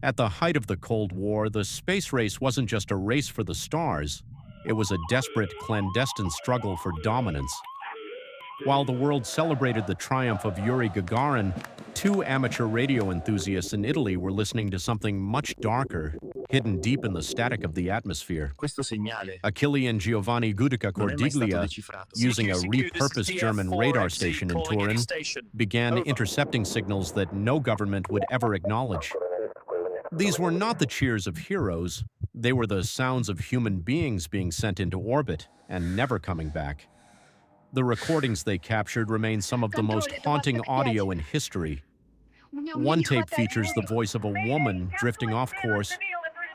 At the height of the Cold War, the space race wasn't just a race for the stars. It was a desperate, clandestine struggle for dominance. While the world celebrated the triumph of Yuri Gagarin, two amateur radio enthusiasts in Italy were listening to something much darker, hidden deep in the static of the atmosphere. Questo segnale Achille and Giovanni non è mai stato Judica-Cordiglia, decifrato. using a repurposed German radar station in Turin, began intercepting signals that no government would ever acknowledge. These were not the cheers of heroes. They were the sounds of human beings being sent into orbit and never coming back. The recordings they captured remain some of the most haunting audio in history. One tape features the voice of a woman drifting off course,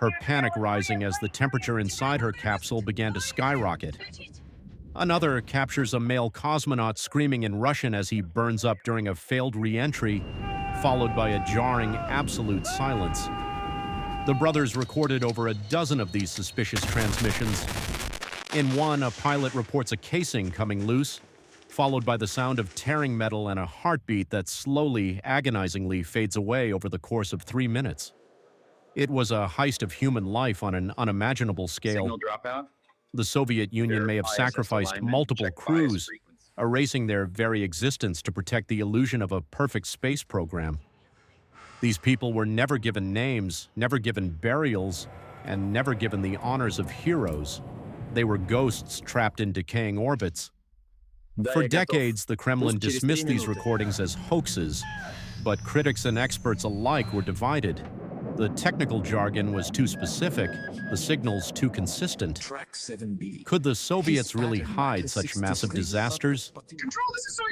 her panic rising as the temperature inside her capsule began to skyrocket. Another captures a male cosmonaut screaming in Russian as he burns up during a failed re-entry, followed by a jarring, absolute silence. The brothers recorded over a dozen of these suspicious transmissions. In one, a pilot reports a casing coming loose, followed by the sound of tearing metal and a heartbeat that slowly, agonizingly fades away over the course of 3 minutes. It was a heist of human life on an unimaginable scale. Signal dropout. The Soviet Union may have sacrificed multiple crews, erasing their very existence to protect the illusion of a perfect space program. These people were never given names, never given burials, and never given the honors of heroes. They were ghosts trapped in decaying orbits. For decades, the Kremlin dismissed these recordings as hoaxes, but critics and experts alike were divided. The technical jargon was too specific, the signals too consistent. Could the Soviets really hide such massive disasters?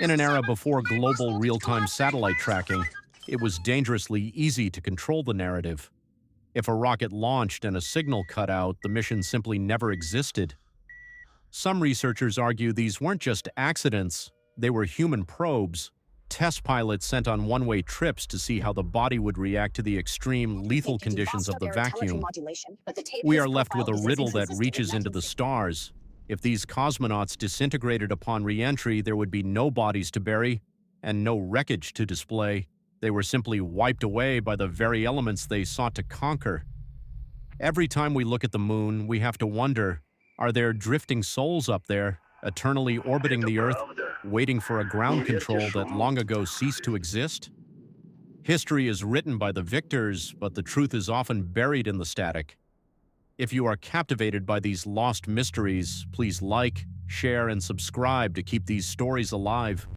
In an era before global real-time satellite tracking, it was dangerously easy to control the narrative. If a rocket launched and a signal cut out, the mission simply never existed. Some researchers argue these weren't just accidents, they were human probes, test pilots sent on one-way trips to see how the body would react to the extreme, lethal conditions of the vacuum. We are left with a riddle that reaches into the stars. If these cosmonauts disintegrated upon re-entry, there would be no bodies to bury and no wreckage to display. They were simply wiped away by the very elements they sought to conquer. Every time we look at the moon, we have to wonder, are there drifting souls up there, eternally orbiting the Earth, waiting for a ground control that long ago ceased to exist? History is written by the victors, but the truth is often buried in the static. If you are captivated by these lost mysteries, please like, share, and subscribe to keep these stories alive.